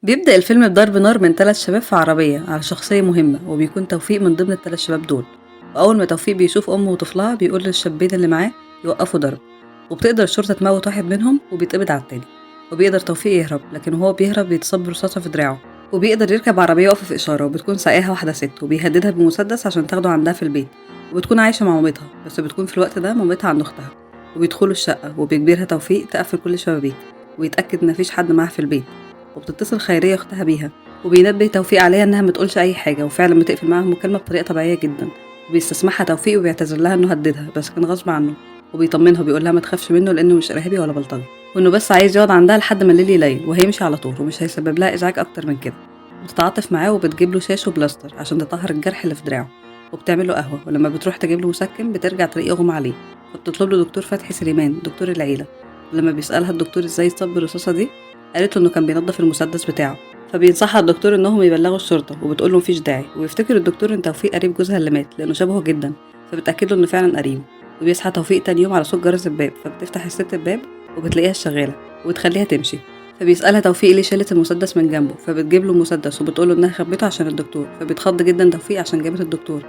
بيبدأ الفيلم بضرب نار من 3 شباب في عربية على شخصية مهمة، وبيكون توفيق من ضمن ال3 شباب دول. وأول ما توفيق بيشوف أمه وطفلها بيقول للشابين اللي معاه يوقفوا ضرب، وبتقدر الشرطة تموت واحد منهم وبيتقبض على التاني. وبيقدر توفيق يهرب، لكن وهو بيهرب بيتصاب برصاصة في دراعه. وبيقدر يركب عربية واقفة في إشارة، وبتكون سايقاها واحدة ست وبيهددها بمسدس عشان تاخده عندها في البيت. وبتكون عايشة مع مامتها، بس بتكون في الوقت ده مامتها عند أختها. وبيدخلوا الشقة وبيجبرها توفيق تقفل كل الشبابيك ويتأكد إن مفيش حد معاها في البيت. وبتتصل خيرية أختها بيها، وبينبه توفيق عليها إنها ما تقولش أي حاجة، وفعلا بتقفل معاها المكالمة بطريقة طبيعية جدا. وبيستسمحها توفيق وبيعتذر لها إنه هددها بس كان غصب عنه. وبيطمنها وبيقول لها ما تخافش منه لأنه مش إرهابي ولا بلطجي، وإنه بس عايز يقعد عندها لحد ما الليل يليل وهيمشي على طول ومش هيسبب لها إزعاج أكتر من كده. بتتعاطف معاه وبتجيب له شاش وبلاستر عشان تطهر الجرح اللي في دراعه. وبتعمل له قهوة، ولما بتروح تجيب له مسكن بترجع تلاقيه أغمى عليه. فبتطلب له دكتور فتحي سليمان دكتور العيلة. ولما بيسألها الدكتور إزاي اتصاب بالرصاصة دي، قالت له إنه كان بينظف المسدس بتاعه. فبينصحها الدكتور انهم يبلغوا الشرطه، وبتقول له مفيش داعي. ويفتكر الدكتور ان توفيق قريب جوزها اللي مات لانه شبهه جدا، فبتاكد له انه فعلا قريب. وبيصحى توفيق تاني يوم على صوت جرس الباب، فبتفتح الست الباب وبتلاقيها شغاله وبتخليها تمشي. فبيسالها توفيق ليه شالت المسدس من جنبه، فبتجيب له المسدس وبتقول له انها خبته عشان الدكتور. فبيتخض جدا توفيق عشان جابت الدكتور،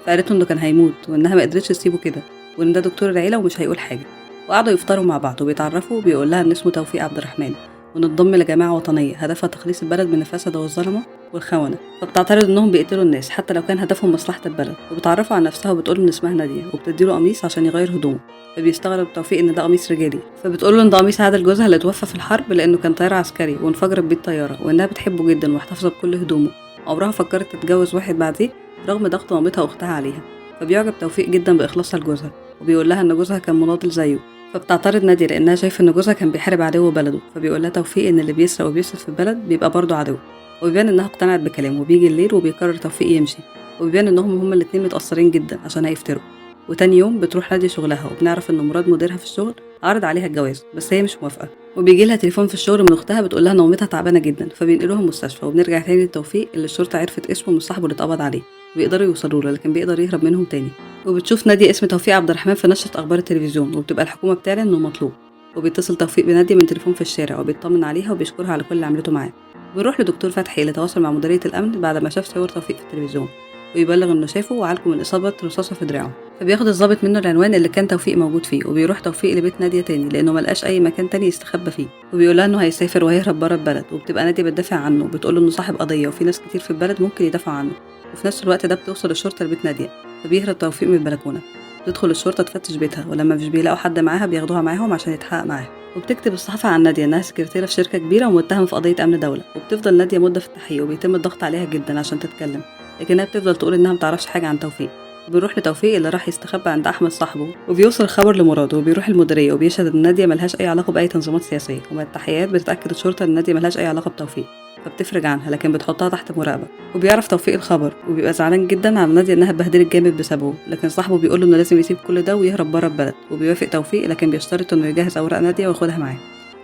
فقالت له انه كان هيموت وانها ما قدرتش تسيبه كده، وان ده دكتور العيله ومش هيقول حاجه. وقعدوا يفطروا مع بعض وبيتعرفوا، وبيقول لها ان اسمه توفيق عبد الرحمن، وننضم لجماعة وطنية هدفها تخليص البلد من الفساد والظلمة والخونة. فبتعترض انهم بيقتلوا الناس حتى لو كان هدفهم مصلحة البلد. وبتعرفه عن نفسها وبتقول ان اسمها نادية، وبتديله قميص عشان يغير هدومه. فبيستغرب توفيق ان ده قميص رجالي، فبتقول له ان ده قميص عادل جوزها اللي توفى في الحرب لانه كان طيار عسكري وانفجرت بيه الطيارة، وانها بتحبه جدا ومحتفظة بكل هدومه. عمرها فكرت تتجوز واحد بعديه رغم ضغط مامتها واختها عليها. فبيعجب توفيق جدا باخلاصها لجوزها، وبيقول لها ان جوزها كان مناضل زيه. فبتعترض نادية لأنها شايفة إن جوزها كان بيحارب عدو بلده. فبيقول لها توفيق إن اللي بيسرق وبيفسد في البلد بيبقى برضه عدو. وبيبان إنها اقتنعت بكلامه. وبيجي الليل وبيقرر توفيق يمشي، وبيبان إنهم هما الاتنين متأثرين جدا عشان هيفتروا. وتاني يوم بتروح نادية شغلها، وبنعرف إن مراد مديرها في الشغل عرض عليها الجواز بس هي مش موافقة. وبيجي لها تليفون في الشغل من أختها بتقول لها إن مامتها تعبانة جدا، فبينقلوها المستشفى. وبنرجع تاني لتوفيق اللي الشرطة عرفت اسمه من صاحبه اللي اتقبض عليه، وبيقدروا يوصلوا له لكن بيقدر يهرب منهم تاني. وبتشوف نادية اسم توفيق عبد الرحمن في نشرة أخبار التلفزيون، وبتبقى الحكومة بتعلن إنه مطلوب. وبيتصل توفيق بنادية من تليفون في الشارع، وبيطمن عليها وبيشكرها على كل اللي عملته معاه. بنروح لدكتور فتحي اللي تواصل مع مديرية الأمن بعد ما شاف صور توفيق في التلفزيون، ويبلغ إنه شافه وعالجه من إصابة رصاصة في دراعه. فبياخد الضابط منه العنوان اللي كان توفيق موجود فيه، وبيروح توفيق لبيت نادية تاني لأنه ملقاش أي مكان تاني يستخبى فيه. وبيقولها إنه هيسافر وهيهرب بره البلد، وبتبقى نادية بتدافع عنه وبتقوله إنه صاحب قضية وفي ناس كتير في البلد ممكن يدافعوا عنه. وفي نفس الوقت ده بتوصل الشرطة لبيت نادية، فبيهرب توفيق من البلكونة. تدخل الشرطة تفتش بيتها، ولما مش بيلاقوا حد معاها بياخدوها معاهم عشان يتحقق معاها. وبتكتب الصحافة عن نادية إنها سكرتيرة في شركة كبيرة ومتهمة في قضية أمن دولة. وبتفضل نادية مدة في التحقيق، وبيتم الضغط عليها جدا عشان تتكلم، لكنها بتفضل تقول إنها متعرفش حاجة عن توفيق. وبيروح لتوفيق اللي راح يستخبى عند أحمد صاحبه، وبيوصل الخبر لمراد، وبيروح المديرية وبيشهد إن نادية ملهاش أي علاقة بأي تنظيمات سياسية. ومع التحقيقات بتتأكد الشرطة إن نادية ملهاش أي علاقة بتوفيق، فبتفرج عنها لكن بتحطها تحت مراقبة. وبيعرف توفيق الخبر وبيبقى زعلان جدا على نادية إنها اتبهدلت جامد بسببه، لكن صاحبه بيقول له إنه لازم يسيب كل ده ويهرب بره البلد. وبيوافق توفيق لكن بيشترط إنه يجهز أوراق نادية وياخدها معاه.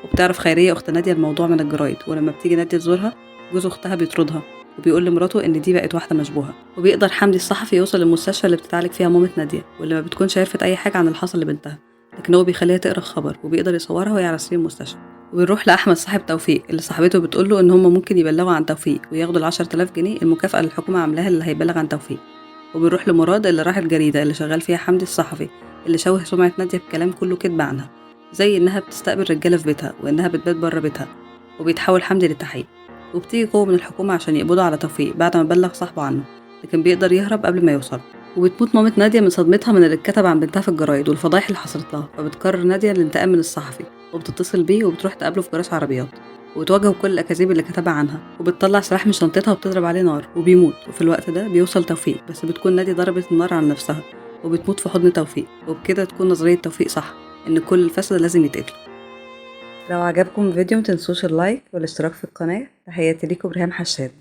وبتعرف خيرية أخت نادية الموضوع من الجرايد، ولما بتيجي نادية تزورها جوز أختها بيطردها، وبيقول لمراته إن دي بقت واحدة مشبوهة. وبيقدر حمدي الصحفي يوصل للمستشفى اللي بتتعالج فيها مامة نادية، واللي ما بتكونش عرفت أي حاجة عن اللي حصل لبنتها، لكن هو بيخليها تقرا الخبر وبيقدر يصورها وهي على سرير المستشفى. وبنروح لأحمد صاحب توفيق اللي صاحبته بتقول له إن هم ممكن يبلغوا عن توفيق وياخدوا ال10,000 جنيه المكافأة اللي الحكومة عاملاها اللي هيبلغ عن توفيق. وبنروح لمراد اللي راح الجريدة اللي شغال فيها حمدي الصحفي، اللي شوه سمعة نادية بكلام كله كدب عنها، زي إنها بتستقبل رجالة في بيتها وإنها بتبات بره بيتها. وبيتحول حمدي للتحقيق، وبتيجي قوة من الحكومة عشان يقبضوا على توفيق بعد ما بلغ صاحبه عنه، لكن بيقدر يهرب قبل ما يوصل. وبتموت مامة نادية من صدمتها من اللي اتكتب عن بنتها في الجرايد والفضايح اللي حصلت لها. فبتقرر نادية الانتقام من الصحفي، وبتتصل بيه وبتروح تقابله في جراج عربيات، وبتواجهه كل الأكاذيب اللي كتبها عنها. وبتطلع سلاح من شنطتها وبتضرب عليه نار وبيموت. وفي الوقت ده بيوصل توفيق، بس بتكون نادية ضربت النار عن نفسها وبتموت في حضن توفيق. وبكده تكون نظرية توفيق صح، إن كل الفسد لازم يتقتلوا. لو عجبكم الفيديو متنسوش اللايك والاشتراك في القناة. تحياتي ليكم، برهام حشاد.